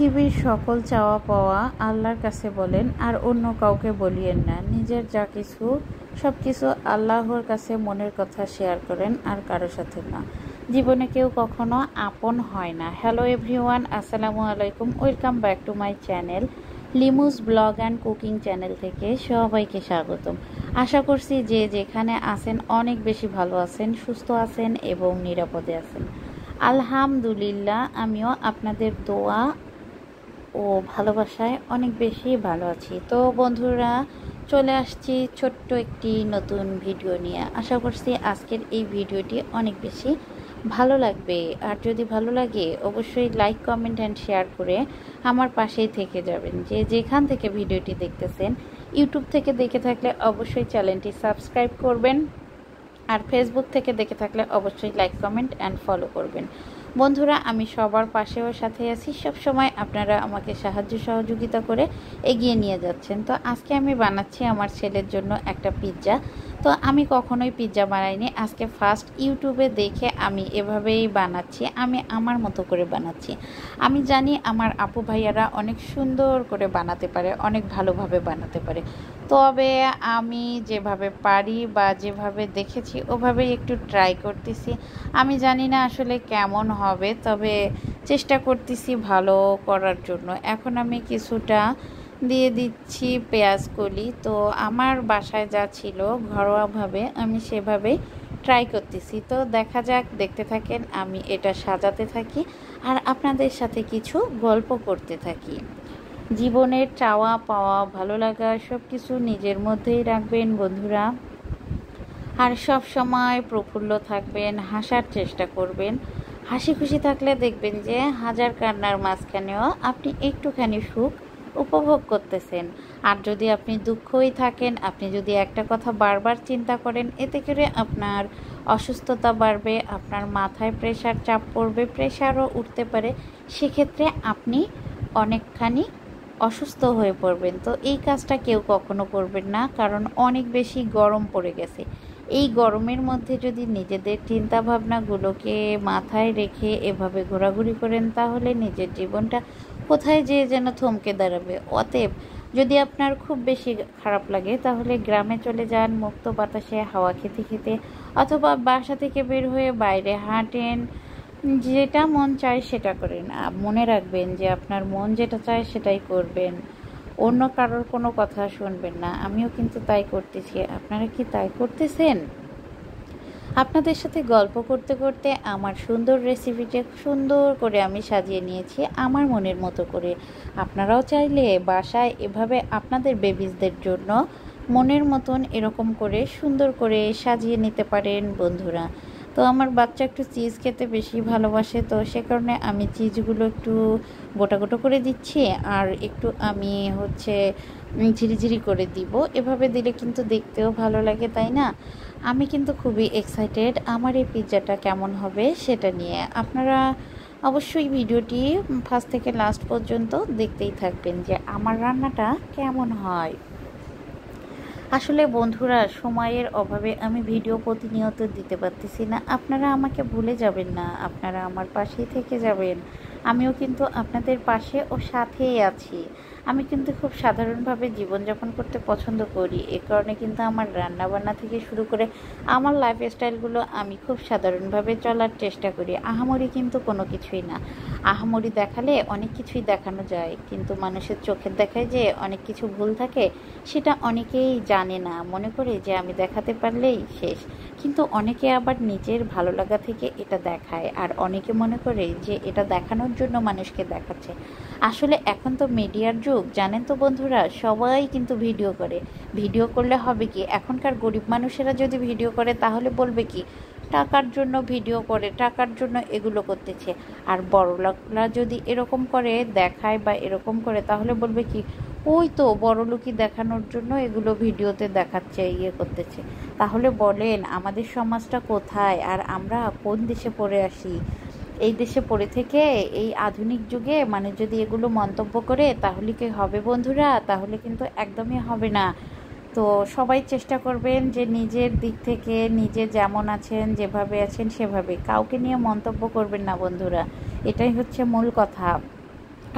পৃথিবীর সকল চাওয়া পাওয়া আল্লাহর কাছে বলেন, আর অন্য কাউকে বলিয়েন না। নিজের যা কিছু সব কিছু আল্লাহর কাছে মনের কথা শেয়ার করেন, আর কারো সাথে না। জীবনে কেউ কখনো আপন হয় না। হ্যালো এভরিওয়ান, আসসালামু আলাইকুম। Welcome back to my channel লিমুস blog and cooking channel থেকে সবাইকে স্বাগতম। আশা করছি যে যেখানে আছেন অনেক বেশি ভালো আছেন, সুস্থ আছেন এবং নিরাপদে আছেন। আলহামদুলিল্লাহ, আমিও আপনাদের দোয়া ও ভালোবাসায় অনেক বেশি ভালো আছি। তো বন্ধুরা, চলে আসছি ছোট্ট একটি নতুন ভিডিও নিয়ে। আশা করছি আজকের এই ভিডিওটি অনেক বেশি ভালো লাগবে। আর যদি ভালো লাগে অবশ্যই লাইক, কমেন্ট অ্যান্ড শেয়ার করে আমার পাশেই থেকে যাবেন। যে যেখান থেকে ভিডিওটি দেখতেছেন, ইউটিউব থেকে দেখে থাকলে অবশ্যই চ্যানেলটি সাবস্ক্রাইব করবেন, আর ফেসবুক থেকে দেখে থাকলে অবশ্যই লাইক, কমেন্ট অ্যান্ড ফলো করবেন। বন্ধুরা, আমি সবার পাশেও সাথে আছি। সব সময় আপনারা আমাকে সাহায্য সহযোগিতা করে এগিয়ে নিয়ে যাচ্ছেন। তো আজকে আমি বানাচ্ছি আমার ছেলের জন্য একটা পিৎজা। তো আমি কখনোই পিৎজা বানাইনি, আজকে ফার্স্ট ইউটিউবে দেখে আমি এভাবেই বানাচ্ছি। আমি আমার মতো করে বানাচ্ছি। আমি জানি আমার আপু ভাইয়ারা অনেক সুন্দর করে বানাতে পারে, অনেক ভালোভাবে বানাতে পারে। তবে আমি যেভাবে পারি বা যেভাবে দেখেছি ওভাবেই একটু ট্রাই করতেছি। আমি জানি না আসলে কেমন হবে, তবে চেষ্টা করতেছি ভালো করার জন্য। এখন আমি কিছুটা দিয়ে দিচ্ছি পেঁয়াজ কলি। তো আমার বাসায় যা ছিল ঘরোয়াভাবে আমি সেভাবেই ট্রাই করতেছি। তো দেখা যাক, দেখতে থাকেন, আমি এটা সাজাতে থাকি আর আপনাদের সাথে কিছু গল্প করতে থাকি। জীবনের চাওয়া পাওয়া ভালো লাগা সব কিছু নিজের মধ্যেই রাখবেন বন্ধুরা, আর সব সময় প্রফুল্ল থাকবেন, হাসার চেষ্টা করবেন। হাসি খুশি থাকলে দেখবেন যে হাজার কান্নার মাঝখানেও আপনি একটুখানি সুখ উপভোগ করতেছেন। আর যদি আপনি দুঃখই থাকেন, আপনি যদি একটা কথা বারবার চিন্তা করেন, এতে করে আপনার অসুস্থতা বাড়বে, আপনার মাথায় প্রেশার চাপ পড়বে, প্রেশারও উঠতে পারে। সেক্ষেত্রে আপনি অনেকখানি অসুস্থ হয়ে পড়বেন। তো এই কাজটা কেউ কখনো করবেন না, কারণ অনেক বেশি গরম পড়ে গেছে। এই গরমের মধ্যে যদি নিজেদের চিন্তা ভাবনাগুলোকে মাথায় রেখে এভাবে ঘোরাঘুরি করেন, তাহলে নিজের জীবনটা কোথায় যেন থমকে দাঁড়াবে। অতএব যদি আপনার খুব বেশি খারাপ লাগে, তাহলে গ্রামে চলে যান, মুক্ত বাতাসে হাওয়া খেতে খেতে, অথবা বাসা থেকে বের হয়ে বাইরে হাঁটেন। যেটা মন চায় সেটা করেন। মনে রাখবেন যে আপনার মন যেটা চায় সেটাই করবেন, অন্য কারোর কোনো কথা শুনবেন না। আমিও কিন্তু তাই করতেছি। আপনারা কি তাই করতেছেন? আপনাদের সাথে গল্প করতে করতে আমার সুন্দর রেসিপিটা সুন্দর করে আমি সাজিয়ে নিয়েছি আমার মনের মতো করে। আপনারাও চাইলে বাসায় এভাবে আপনাদের বেবিজদের জন্য মনের মতন এরকম করে সুন্দর করে সাজিয়ে নিতে পারেন বন্ধুরা। তো আমার বাচ্চা একটু চিজ খেতে বেশি ভালোবাসে, তো সে কারণে আমি চিজগুলো একটু গোটা গোটা করে দিচ্ছি, আর একটু আমি ঝিরিঝিরি করে দিব। এভাবে দিলে কিন্তু দেখতেও ভালো লাগে, তাই না? আমি কিন্তু খুবই এক্সাইটেড আমার এই পিৎজাটা কেমন হবে সেটা নিয়ে। আপনারা অবশ্যই ভিডিওটি ফার্স্ট থেকে লাস্ট পর্যন্ত দেখতেই থাকবেন যে আমার রান্নাটা কেমন হয়। আসলে বন্ধুরা, সময়ের অভাবে আমি ভিডিও প্রতিনিয়ত দিতে পারতেছি না। আপনারা আমাকে ভুলে যাবেন না, আপনারা আমার পাশেই থেকে যাবেন। আমিও কিন্তু আপনাদের পাশে ও সাথেই আছি। আমি কিন্তু খুব সাধারণভাবে জীবনযাপন করতে পছন্দ করি। এ কারণে কিন্তু আমার রান্নাবান্না থেকে শুরু করে আমার লাইফস্টাইলগুলো আমি খুব সাধারণভাবে চলার চেষ্টা করি। আহামরি কিন্তু কোনো কিছুই না। আহামরি দেখালে অনেক কিছুই দেখানো যায়, কিন্তু মানুষের চোখের দেখায় যে অনেক কিছু ভুল থাকে, সেটা অনেকেই জানে না, মনে করে যে আমি দেখাতে পারলেই শেষ। কিন্তু অনেকে আবার নিজের ভালো লাগা থেকে এটা দেখায়, আর অনেকে মনে করে যে এটা দেখানোর জন্য মানুষকে দেখাচ্ছে। আসলে এখন তো মিডিয়ার যুগ, জানেন তো বন্ধুরা, সবাই কিন্তু ভিডিও করে। ভিডিও করলে হবে কি, এখনকার গরিব মানুষেরা যদি ভিডিও করে তাহলে বলবে কি, টাকার জন্য ভিডিও করে, টাকার জন্য এগুলো করতেছে। আর বড়লোকরা যদি এরকম করে দেখায় বা এরকম করে, তাহলে বলবে কি, ওই তো বড়লোকই দেখানোর জন্য এগুলো ভিডিওতে দেখাচ্ছে, করতেছে। তাহলে বলেন আমাদের সমাজটা কোথায়, আর আমরা কোন দেশে পড়ে আসি? এই দেশে পড়ে থেকে এই আধুনিক যুগে মানুষ যদি এগুলো মন্তব্য করে, তাহলে কি হবে বন্ধুরা? তাহলে কিন্তু একদমই হবে না। তো সবাই চেষ্টা করবেন যে নিজের দিক থেকে নিজে যেমন আছেন, যেভাবে আছেন সেভাবে, কাউকে নিয়ে মন্তব্য করবেন না বন্ধুরা। এটাই হচ্ছে মূল কথা।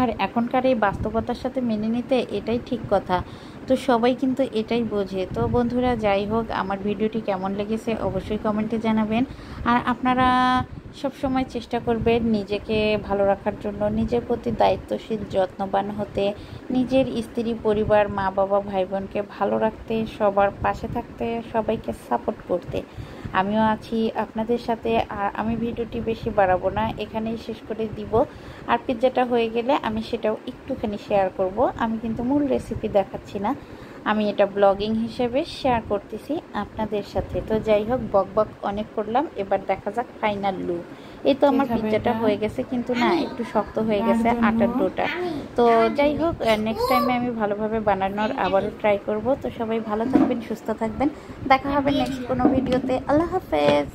আর এখনকার এই বাস্তবতার সাথে মেনে নিতে এটাই ঠিক কথা। তো সবাই কিন্তু এটাই বোঝে। তো বন্ধুরা, যাই হোক, আমার ভিডিওটি কেমন লেগেছে অবশ্যই কমেন্টে জানাবেন। আর আপনারা সবসময় চেষ্টা করবেন নিজেকে ভালো রাখার জন্য, নিজের প্রতি দায়িত্বশীল যত্নবান হতে, নিজের স্ত্রী, পরিবার, মা বাবা, ভাই বোনকে ভালো রাখতে, সবার পাশে থাকতে, সবাইকে সাপোর্ট করতে। আমিও আছি আপনাদের সাথে। আর আমি ভিডিওটি বেশি বাড়াবো না, এখানেই শেষ করে দিব। আর পিৎজাটা হয়ে গেলে আমি সেটাও একটুখানি শেয়ার করব। আমি কিন্তু মূল রেসিপি দেখাচ্ছি না, আমি এটা ব্লগিং হিসেবে শেয়ার করতেছি আপনাদের সাথে। তো যাই হোক, বক বক অনেক করলাম, এবার দেখা যাক ফাইনাল লুক। এই তো আমার পিৎজাটা হয়ে গেছে, কিন্তু না, একটু শক্ত হয়ে গেছে আটার ডোটা। তো যাই হোক, নেক্সট টাইমে আমি ভালোভাবে বানানোর আবারও ট্রাই করব। তো সবাই ভালো থাকবেন, সুস্থ থাকবেন, দেখা হবে নেক্সট কোনো ভিডিওতে। আল্লাহ হাফেজ।